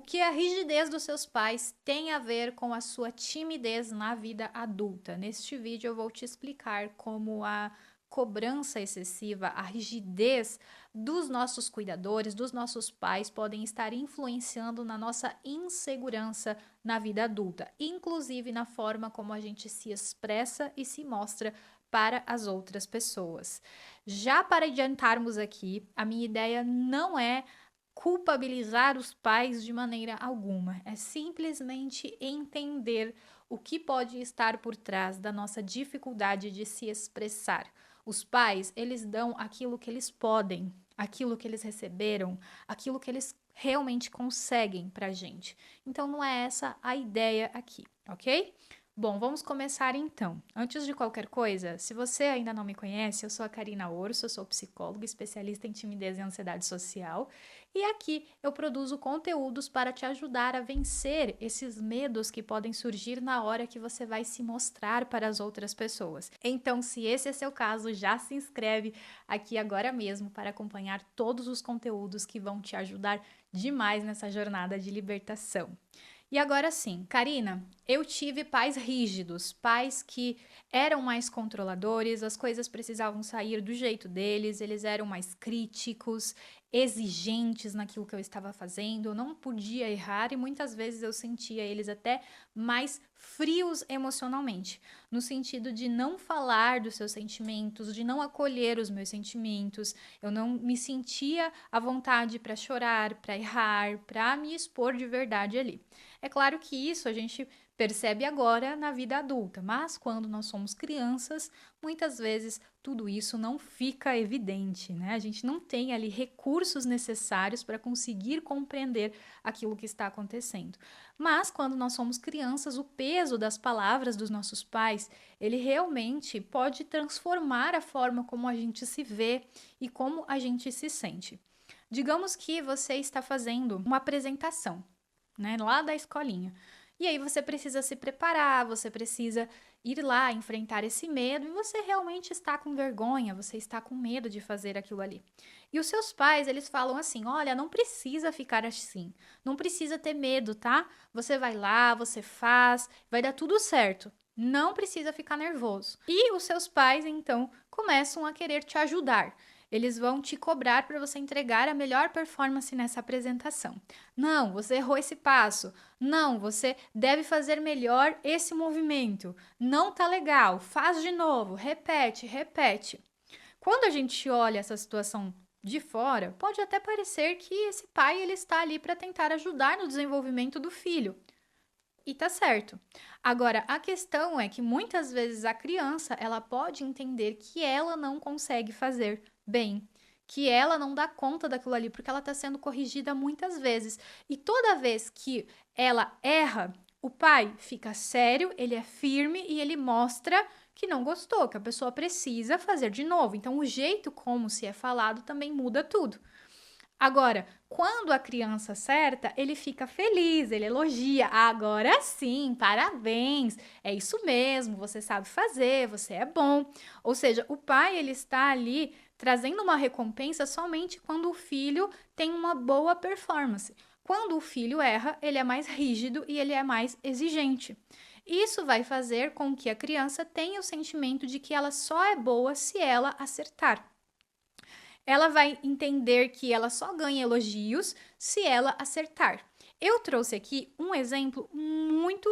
que a rigidez dos seus pais tem a ver com a sua timidez na vida adulta? Neste vídeo eu vou te explicar como a cobrança excessiva, a rigidez dos nossos cuidadores, dos nossos pais, podem estar influenciando na nossa insegurança na vida adulta, inclusive na forma como a gente se expressa e se mostra para as outras pessoas. Já para adiantarmos aqui, a minha ideia não é culpabilizar os pais de maneira alguma, é simplesmente entender o que pode estar por trás da nossa dificuldade de se expressar. Os pais, eles dão aquilo que eles podem, aquilo que eles receberam, aquilo que eles realmente conseguem pra gente. Então não é essa a ideia aqui, ok? Bom, vamos começar então. Antes de qualquer coisa, se você ainda não me conhece, eu sou a Karina Orso, eu sou psicóloga, especialista em timidez e ansiedade social, e aqui eu produzo conteúdos para te ajudar a vencer esses medos que podem surgir na hora que você vai se mostrar para as outras pessoas. Então, se esse é seu caso, já se inscreve aqui agora mesmo para acompanhar todos os conteúdos que vão te ajudar demais nessa jornada de libertação. E agora sim, Karina, eu tive pais rígidos, pais que eram mais controladores, as coisas precisavam sair do jeito deles, eles eram mais críticos, exigentes naquilo que eu estava fazendo, eu não podia errar e muitas vezes eu sentia eles até mais frios emocionalmente, no sentido de não falar dos seus sentimentos, de não acolher os meus sentimentos, eu não me sentia à vontade para chorar, para errar, para me expor de verdade ali. É claro que isso a gente percebe agora na vida adulta, mas quando nós somos crianças, muitas vezes tudo isso não fica evidente, né? A gente não tem ali recursos necessários para conseguir compreender aquilo que está acontecendo. Mas quando nós somos crianças, o peso das palavras dos nossos pais, ele realmente pode transformar a forma como a gente se vê e como a gente se sente. Digamos que você está fazendo uma apresentação, né, lá da escolinha. E aí você precisa se preparar, você precisa ir lá, enfrentar esse medo, e você realmente está com vergonha, você está com medo de fazer aquilo ali. E os seus pais, eles falam assim: olha, não precisa ficar assim, não precisa ter medo, tá? Você vai lá, você faz, vai dar tudo certo. Não precisa ficar nervoso. E os seus pais, então, começam a querer te ajudar. Eles vão te cobrar para você entregar a melhor performance nessa apresentação. Não, você errou esse passo. Não, você deve fazer melhor esse movimento. Não tá legal. Faz de novo. Repete, repete. Quando a gente olha essa situação de fora, pode até parecer que esse pai ele está ali para tentar ajudar no desenvolvimento do filho. E tá certo. Agora, a questão é que muitas vezes a criança, ela pode entender que ela não consegue fazer bem, que ela não dá conta daquilo ali, porque ela está sendo corrigida muitas vezes. E toda vez que ela erra, o pai fica sério, ele é firme e ele mostra que não gostou, que a pessoa precisa fazer de novo. Então, o jeito como se é falado também muda tudo. Agora, quando a criança acerta, ele fica feliz, ele elogia. Agora sim, parabéns, é isso mesmo, você sabe fazer, você é bom. Ou seja, o pai ele está ali trazendo uma recompensa somente quando o filho tem uma boa performance. Quando o filho erra, ele é mais rígido e ele é mais exigente. Isso vai fazer com que a criança tenha o sentimento de que ela só é boa se ela acertar. Ela vai entender que ela só ganha elogios se ela acertar. Eu trouxe aqui um exemplo muito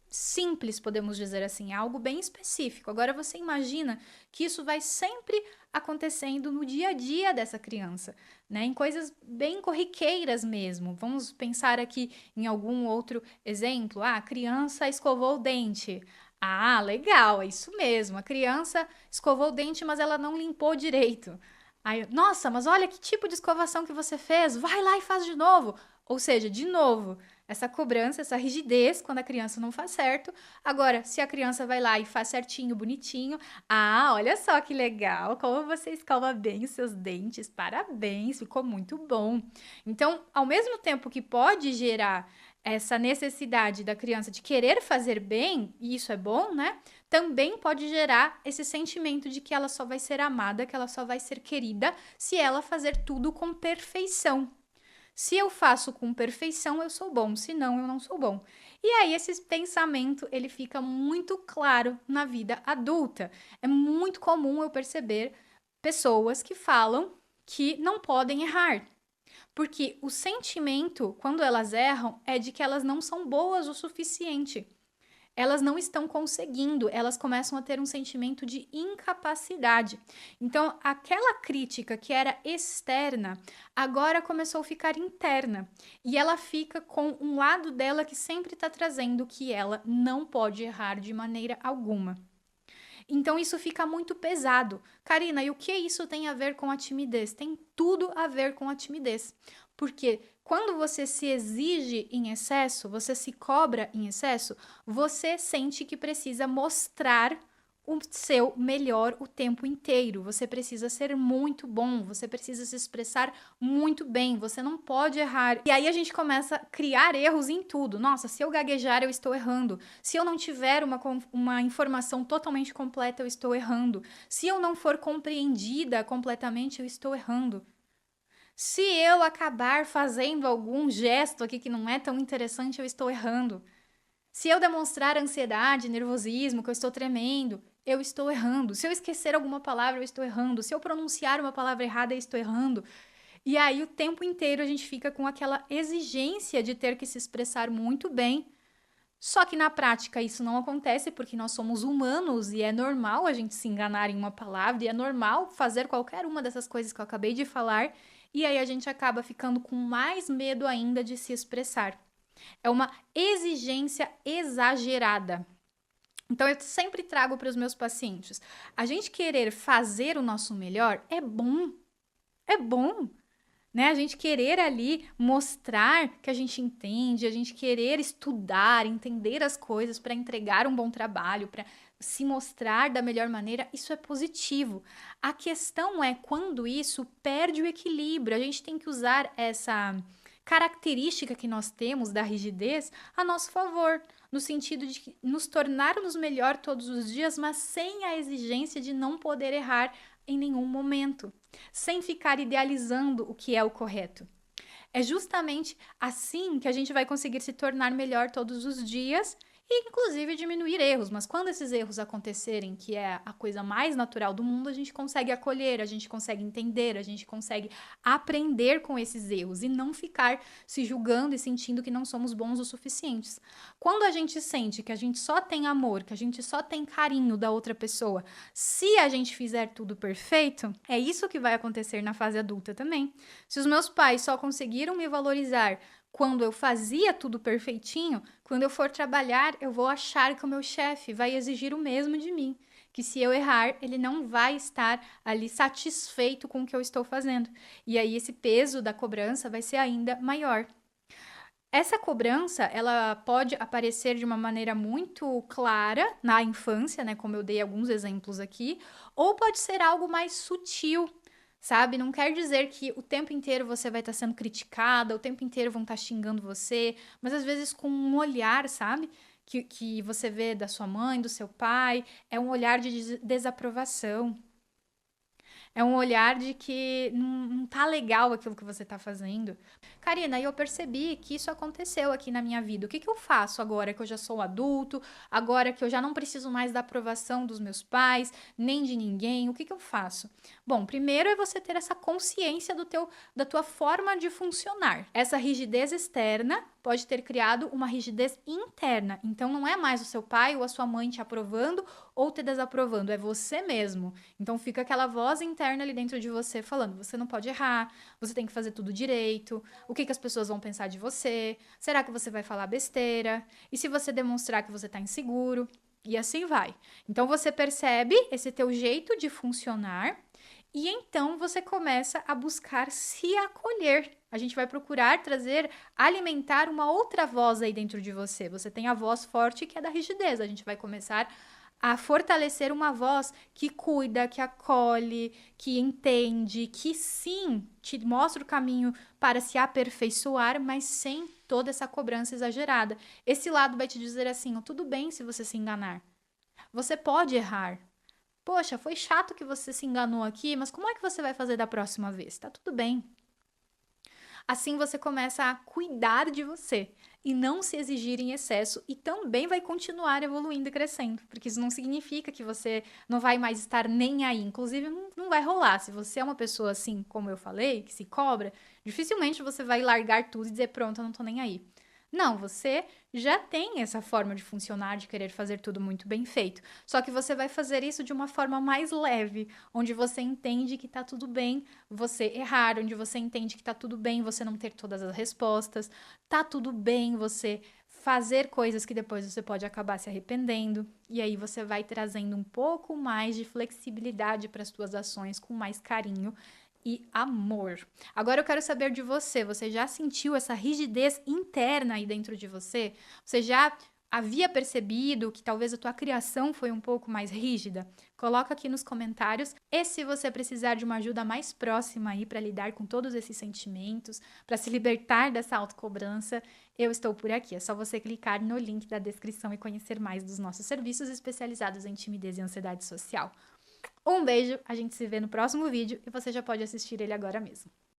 simples, podemos dizer assim, algo bem específico. Agora você imagina que isso vai sempre acontecendo no dia a dia dessa criança, né? Em coisas bem corriqueiras mesmo. Vamos pensar aqui em algum outro exemplo. Ah, a criança escovou o dente. Ah, legal, é isso mesmo. A criança escovou o dente, mas ela não limpou direito. Aí, nossa, mas olha que tipo de escovação que você fez, vai lá e faz de novo. Ou seja, de novo, essa cobrança, essa rigidez quando a criança não faz certo. Agora, se a criança vai lá e faz certinho, bonitinho, ah, olha só que legal, como você escova bem os seus dentes, parabéns, ficou muito bom. Então, ao mesmo tempo que pode gerar essa necessidade da criança de querer fazer bem, e isso é bom, né? Também pode gerar esse sentimento de que ela só vai ser amada, que ela só vai ser querida se ela fazer tudo com perfeição. Se eu faço com perfeição, eu sou bom, se não, eu não sou bom. E aí esse pensamento, ele fica muito claro na vida adulta. É muito comum eu perceber pessoas que falam que não podem errar. Porque o sentimento, quando elas erram, é de que elas não são boas o suficiente. Elas não estão conseguindo, elas começam a ter um sentimento de incapacidade. Então, aquela crítica que era externa, agora começou a ficar interna. E ela fica com um lado dela que sempre está trazendo que ela não pode errar de maneira alguma. Então isso fica muito pesado. Karina, e o que isso tem a ver com a timidez? Tem tudo a ver com a timidez. Porque quando você se exige em excesso, você se cobra em excesso, você sente que precisa mostrar o seu melhor o tempo inteiro. Você precisa ser muito bom, você precisa se expressar muito bem, você não pode errar. E aí a gente começa a criar erros em tudo. Nossa, se eu gaguejar, eu estou errando. Se eu não tiver uma informação totalmente completa, eu estou errando. Se eu não for compreendida completamente, eu estou errando. Se eu acabar fazendo algum gesto aqui que não é tão interessante, eu estou errando. Se eu demonstrar ansiedade, nervosismo, que eu estou tremendo, eu estou errando. Se eu esquecer alguma palavra, eu estou errando. Se eu pronunciar uma palavra errada, eu estou errando. E aí o tempo inteiro a gente fica com aquela exigência de ter que se expressar muito bem. Só que na prática isso não acontece porque nós somos humanos e é normal a gente se enganar em uma palavra e é normal fazer qualquer uma dessas coisas que eu acabei de falar. E aí a gente acaba ficando com mais medo ainda de se expressar. É uma exigência exagerada. Então, eu sempre trago para os meus pacientes: a gente querer fazer o nosso melhor é bom, né? A gente querer ali mostrar que a gente entende, a gente querer estudar, entender as coisas para entregar um bom trabalho, para se mostrar da melhor maneira, isso é positivo. A questão é quando isso perde o equilíbrio. A gente tem que usar essa característica que nós temos da rigidez a nosso favor, no sentido de nos tornarmos melhor todos os dias, mas sem a exigência de não poder errar em nenhum momento, sem ficar idealizando o que é o correto. É justamente assim que a gente vai conseguir se tornar melhor todos os dias e, inclusive, diminuir erros. Mas quando esses erros acontecerem, que é a coisa mais natural do mundo, a gente consegue acolher, a gente consegue entender, a gente consegue aprender com esses erros e não ficar se julgando e sentindo que não somos bons o suficientes. Quando a gente sente que a gente só tem amor, que a gente só tem carinho da outra pessoa, se a gente fizer tudo perfeito, é isso que vai acontecer na fase adulta também. Se os meus pais só conseguiram me valorizar quando eu fazia tudo perfeitinho, quando eu for trabalhar, eu vou achar que o meu chefe vai exigir o mesmo de mim. Que se eu errar, ele não vai estar ali satisfeito com o que eu estou fazendo. E aí esse peso da cobrança vai ser ainda maior. Essa cobrança, ela pode aparecer de uma maneira muito clara na infância, né, como eu dei alguns exemplos aqui, ou pode ser algo mais sutil, sabe? Não quer dizer que o tempo inteiro você vai estar sendo criticada, o tempo inteiro vão estar xingando você, mas às vezes com um olhar, sabe? Que você vê da sua mãe, do seu pai, é um olhar de desaprovação. É um olhar de que não tá legal aquilo que você tá fazendo. Karina, eu percebi que isso aconteceu aqui na minha vida. O que que eu faço agora que eu já sou adulto, agora que eu já não preciso mais da aprovação dos meus pais, nem de ninguém? O que que eu faço? Bom, primeiro é você ter essa consciência da tua forma de funcionar. Essa rigidez externa pode ter criado uma rigidez interna. Então não é mais o seu pai ou a sua mãe te aprovando ou te desaprovando, é você mesmo. Então fica aquela voz interna ali dentro de você falando: você não pode errar, você tem que fazer tudo direito, o que que as pessoas vão pensar de você? Será que você vai falar besteira? E se você demonstrar que você tá inseguro? E assim vai. Então você percebe esse teu jeito de funcionar e então você começa a buscar se acolher. A gente vai procurar trazer, alimentar uma outra voz aí dentro de você. Você tem a voz forte que é da rigidez. A gente vai começar a fortalecer uma voz que cuida, que acolhe, que entende, que sim, te mostra o caminho para se aperfeiçoar, mas sem toda essa cobrança exagerada. Esse lado vai te dizer assim: oh, tudo bem se você se enganar. Você pode errar. Poxa, foi chato que você se enganou aqui, mas como é que você vai fazer da próxima vez? Tá tudo bem. Assim você começa a cuidar de você e não se exigir em excesso e também vai continuar evoluindo e crescendo, porque isso não significa que você não vai mais estar nem aí, inclusive não vai rolar. Se você é uma pessoa assim, como eu falei, que se cobra, dificilmente você vai largar tudo e dizer pronto, eu não tô nem aí. Não, você já tem essa forma de funcionar, de querer fazer tudo muito bem feito. Só que você vai fazer isso de uma forma mais leve, onde você entende que tá tudo bem você errar, onde você entende que tá tudo bem você não ter todas as respostas, tá tudo bem você fazer coisas que depois você pode acabar se arrependendo, e aí você vai trazendo um pouco mais de flexibilidade para as suas ações com mais carinho e amor. Agora eu quero saber de você. Você já sentiu essa rigidez interna aí dentro de você? Você já havia percebido que talvez a tua criação foi um pouco mais rígida? Coloca aqui nos comentários. E se você precisar de uma ajuda mais próxima aí para lidar com todos esses sentimentos, para se libertar dessa autocobrança, eu estou por aqui. É só você clicar no link da descrição e conhecer mais dos nossos serviços especializados em timidez e ansiedade social. Um beijo, a gente se vê no próximo vídeo e você já pode assistir ele agora mesmo.